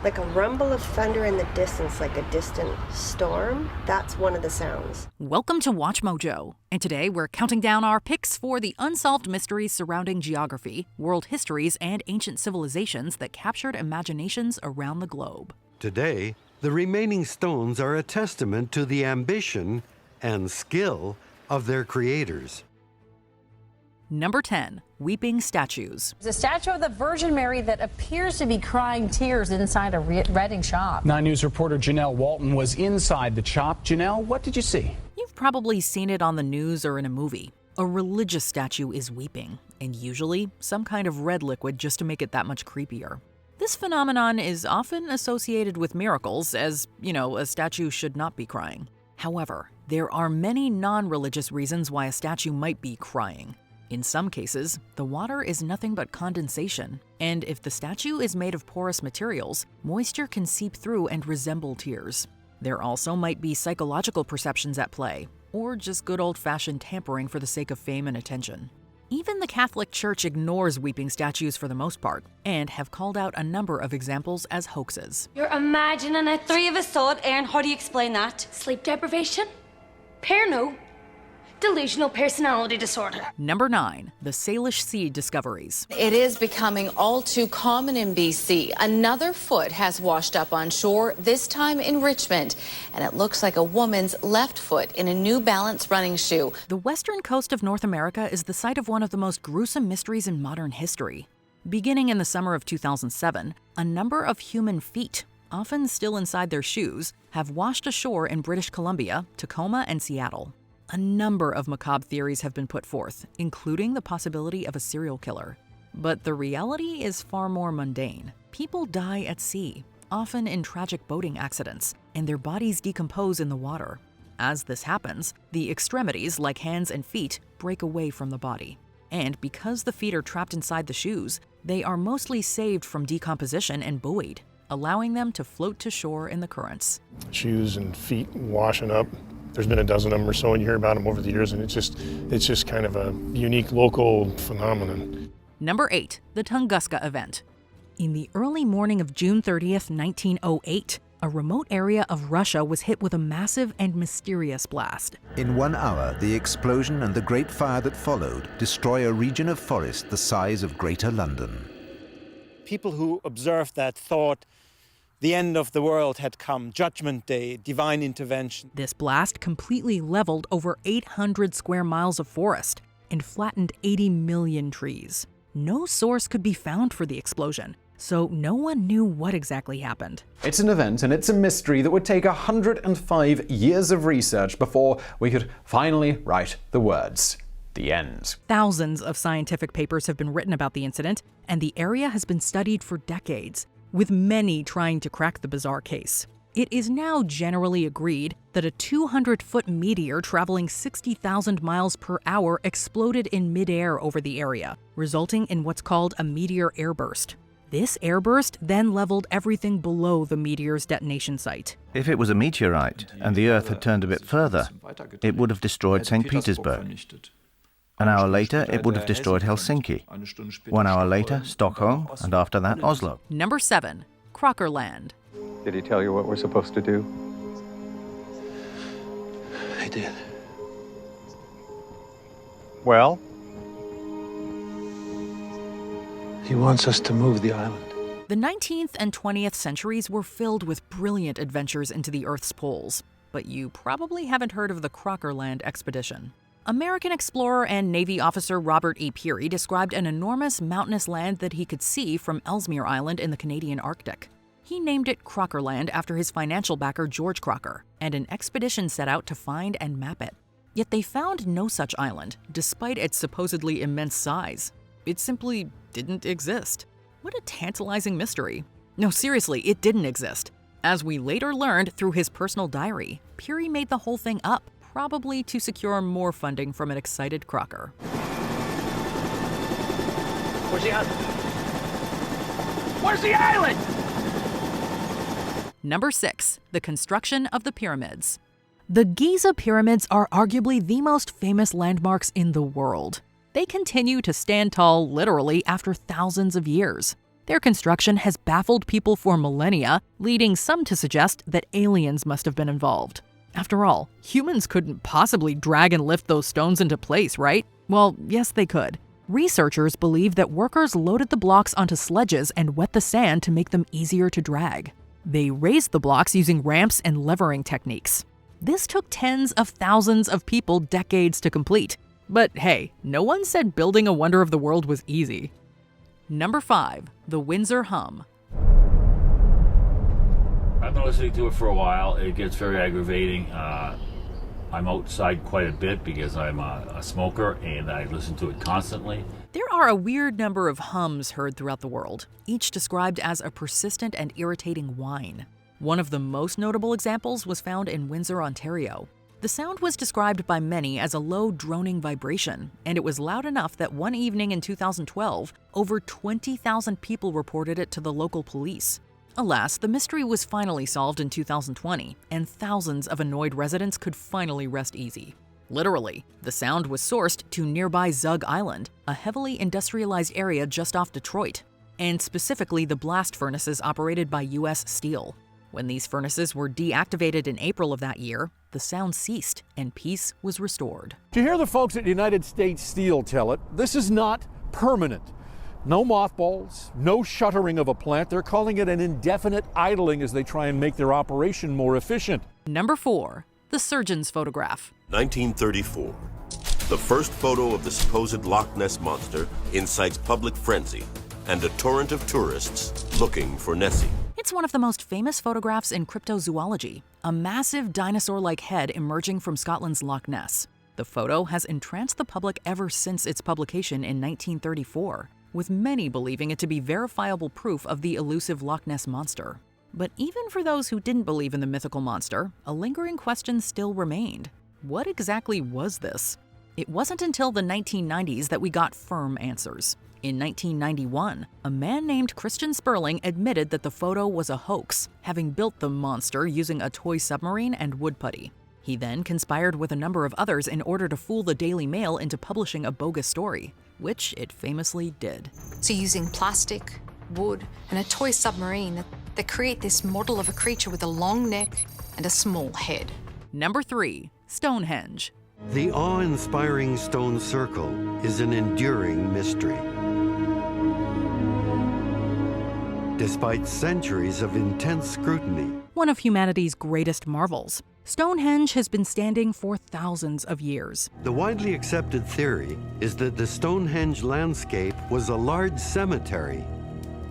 Like a rumble of thunder in the distance, like a distant storm. That's one of the sounds. Welcome to Watch Mojo, and today we're counting down our picks for the unsolved mysteries surrounding geography, world histories, and ancient civilizations that captured imaginations around the globe. Today, the remaining stones are a testament to the ambition and skill of their creators. Number 10. Weeping statues. There's a statue of the Virgin Mary that appears to be crying tears inside a Reading shop. 9 News reporter Janelle Walton was inside the shop. Janelle, what did you see? You've probably seen it on the news or in a movie. A religious statue is weeping, and usually some kind of red liquid just to make it that much creepier. This phenomenon is often associated with miracles, as, a statue should not be crying. However, there are many non-religious reasons why a statue might be crying. In some cases, the water is nothing but condensation, and if the statue is made of porous materials, moisture can seep through and resemble tears. There also might be psychological perceptions at play, or just good old-fashioned tampering for the sake of fame and attention. Even the Catholic Church ignores weeping statues for the most part, and have called out a number of examples as hoaxes. You're imagining it. 3 of us saw it, Erin. How do you explain that? Sleep deprivation? Parano? Delusional personality disorder. Number 9. The Salish Sea discoveries. It is becoming all too common in BC. Another foot has washed up on shore, this time in Richmond, and it looks like a woman's left foot in a New Balance running shoe. The western coast of North America is the site of one of the most gruesome mysteries in modern history. Beginning in the summer of 2007, a number of human feet, often still inside their shoes, have washed ashore in British Columbia, Tacoma, and Seattle. A number of macabre theories have been put forth, including the possibility of a serial killer. But the reality is far more mundane. People die at sea, often in tragic boating accidents, and their bodies decompose in the water. As this happens, the extremities, like hands and feet, break away from the body. And because the feet are trapped inside the shoes, they are mostly saved from decomposition and buoyed, allowing them to float to shore in the currents. Shoes and feet washing up. There's been a dozen of them or so, and you hear about them over the years, and it's just kind of a unique local phenomenon. Number 8. The Tongaska event. In the early morning of June 30th, 1908, a remote area of Russia was hit with a massive and mysterious blast. In 1 hour, the explosion and the great fire that followed destroy a region of forest the size of Greater London. People who observed that thought the end of the world had come, Judgment Day, divine intervention. This blast completely leveled over 800 square miles of forest and flattened 80 million trees. No source could be found for the explosion, so no one knew what exactly happened. It's an event and it's a mystery that would take 105 years of research before we could finally write the words. The end. Thousands of scientific papers have been written about the incident, and the area has been studied for decades, with many trying to crack the bizarre case. It is now generally agreed that a 200-foot meteor traveling 60,000 miles per hour exploded in midair over the area, resulting in what's called a meteor airburst. This airburst then leveled everything below the meteor's detonation site. If it was a meteorite and the Earth had turned a bit further, it would have destroyed St. Petersburg. An hour later, it would have destroyed Helsinki. 1 hour later, Stockholm, and after that, Oslo. Number 7. Crockerland. Did he tell you what we're supposed to do? He did. Well? He wants us to move the island. The 19th and 20th centuries were filled with brilliant adventures into the Earth's poles, but you probably haven't heard of the Crockerland expedition. American explorer and Navy officer Robert E. Peary described an enormous mountainous land that he could see from Ellesmere Island in the Canadian Arctic. He named it Crockerland after his financial backer George Crocker, and an expedition set out to find and map it. Yet they found no such island, despite its supposedly immense size. It simply didn't exist. What a tantalizing mystery. No, seriously, it didn't exist. As we later learned through his personal diary, Peary made the whole thing up, probably to secure more funding from an excited Crocker. Where's the island? Where's the island? Number 6. The construction of the pyramids. The Giza pyramids are arguably the most famous landmarks in the world. They continue to stand tall literally after thousands of years. Their construction has baffled people for millennia, leading some to suggest that aliens must have been involved. After all, humans couldn't possibly drag and lift those stones into place, right? Well, yes, they could. Researchers believe that workers loaded the blocks onto sledges and wet the sand to make them easier to drag. They raised the blocks using ramps and levering techniques. This took tens of thousands of people decades to complete. But hey, no one said building a wonder of the world was easy. Number 5. The Windsor Hum. I've been listening to it for a while. It gets very aggravating. I'm outside quite a bit because I'm a smoker and I listen to it constantly. There are a weird number of hums heard throughout the world, each described as a persistent and irritating whine. One of the most notable examples was found in Windsor, Ontario. The sound was described by many as a low droning vibration, and it was loud enough that one evening in 2012, over 20,000 people reported it to the local police. Alas, the mystery was finally solved in 2020, and thousands of annoyed residents could finally rest easy. Literally, the sound was sourced to nearby Zug Island, a heavily industrialized area just off Detroit, and specifically the blast furnaces operated by U.S. Steel. When these furnaces were deactivated in April of that year, the sound ceased and peace was restored. To hear the folks at United States Steel tell it, this is not permanent. No mothballs, no shuttering of a plant. They're calling it an indefinite idling as they try and make their operation more efficient. Number 4. The surgeon's photograph. 1934. The first photo of the supposed Loch Ness Monster incites public frenzy and a torrent of tourists looking for Nessie. It's one of the most famous photographs in cryptozoology, a massive dinosaur-like head emerging from Scotland's Loch Ness. The photo has entranced the public ever since its publication in 1934, with many believing it to be verifiable proof of the elusive Loch Ness Monster. But even for those who didn't believe in the mythical monster, a lingering question still remained. What exactly was this? It wasn't until the 1990s that we got firm answers. In 1991, a man named Christian Sperling admitted that the photo was a hoax, having built the monster using a toy submarine and wood putty. He then conspired with a number of others in order to fool the Daily Mail into publishing a bogus story, which it famously did. So using plastic, wood, and a toy submarine, they create this model of a creature with a long neck and a small head. Number 3. Stonehenge. The awe-inspiring stone circle is an enduring mystery. Despite centuries of intense scrutiny, one of humanity's greatest marvels, Stonehenge has been standing for thousands of years. The widely accepted theory is that the Stonehenge landscape was a large cemetery,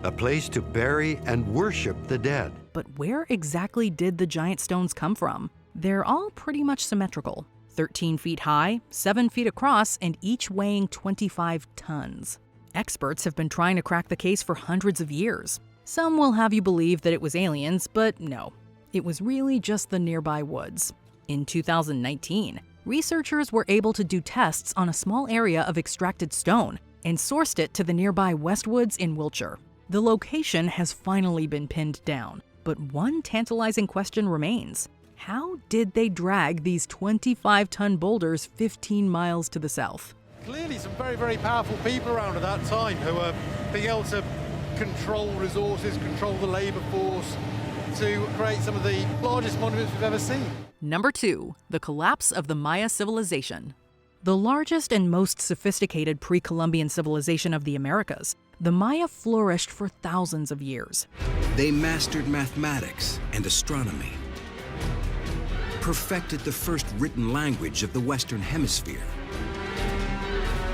a place to bury and worship the dead. But where exactly did the giant stones come from? They're all pretty much symmetrical. 13 feet high, 7 feet across, and each weighing 25 tons. Experts have been trying to crack the case for hundreds of years. Some will have you believe that it was aliens, but no. It was really just the nearby woods. In 2019, researchers were able to do tests on a small area of extracted stone and sourced it to the nearby Westwoods in Wiltshire. The location has finally been pinned down, but one tantalizing question remains. How did they drag these 25-ton boulders 15 miles to the south? Clearly some very, very powerful people around at that time who were being able to control resources, control the labor force to create some of the largest monuments we've ever seen. Number 2. The collapse of the Maya civilization. The largest and most sophisticated pre-Columbian civilization of the Americas, the Maya flourished for thousands of years. They mastered mathematics and astronomy, perfected the first written language of the Western Hemisphere,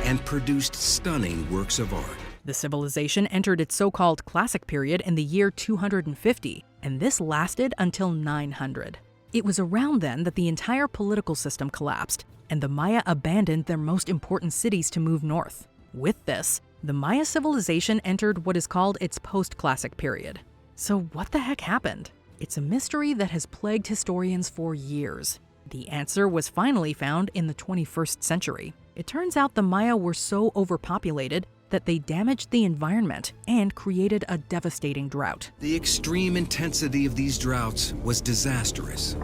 and produced stunning works of art. The civilization entered its so-called classic period in the year 250, and this lasted until 900. It was around then that the entire political system collapsed, and the Maya abandoned their most important cities to move north. With this, the Maya civilization entered what is called its post-classic period. So what the heck happened? It's a mystery that has plagued historians for years. The answer was finally found in the 21st century. It turns out the Maya were so overpopulated that they damaged the environment and created a devastating drought. The extreme intensity of these droughts was disastrous,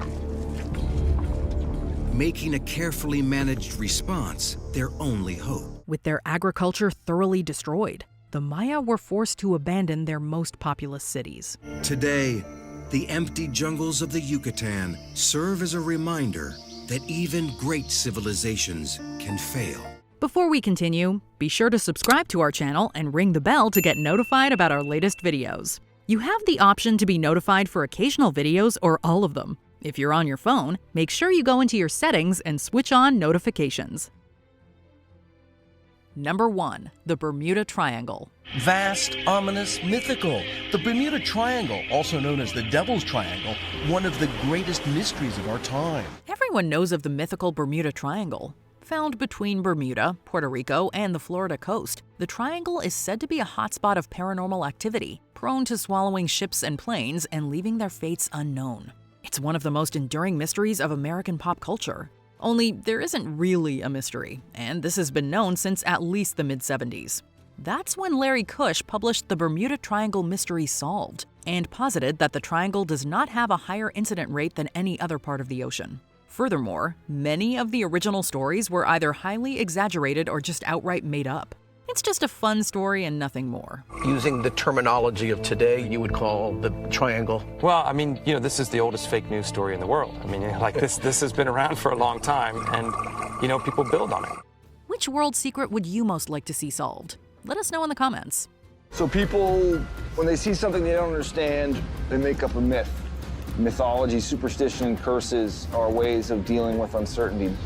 making a carefully managed response their only hope. With their agriculture thoroughly destroyed, the Maya were forced to abandon their most populous cities. Today, the empty jungles of the Yucatan serve as a reminder that even great civilizations can fail. Before we continue, be sure to subscribe to our channel and ring the bell to get notified about our latest videos. You have the option to be notified for occasional videos or all of them. If you're on your phone, make sure you go into your settings and switch on notifications. Number 1. The Bermuda Triangle. Vast, ominous, mythical. The Bermuda Triangle, also known as the Devil's Triangle, one of the greatest mysteries of our time. Everyone knows of the mythical Bermuda Triangle. Found between Bermuda, Puerto Rico, and the Florida coast, the triangle is said to be a hotspot of paranormal activity, prone to swallowing ships and planes and leaving their fates unknown. It's one of the most enduring mysteries of American pop culture. Only there isn't really a mystery, and this has been known since at least the mid-70s. That's when Larry Cush published the Bermuda Triangle Mystery Solved, and posited that the triangle does not have a higher incident rate than any other part of the ocean. Furthermore, many of the original stories were either highly exaggerated or just outright made up. It's just a fun story and nothing more. Using the terminology of today, you would call the triangle. Well, I mean, this is the oldest fake news story in the world. I mean, this has been around for a long time, and, people build on it. Which world secret would you most like to see solved? Let us know in the comments. So people, when they see something they don't understand, they make up a myth. Mythology, superstition, and curses are ways of dealing with uncertainty.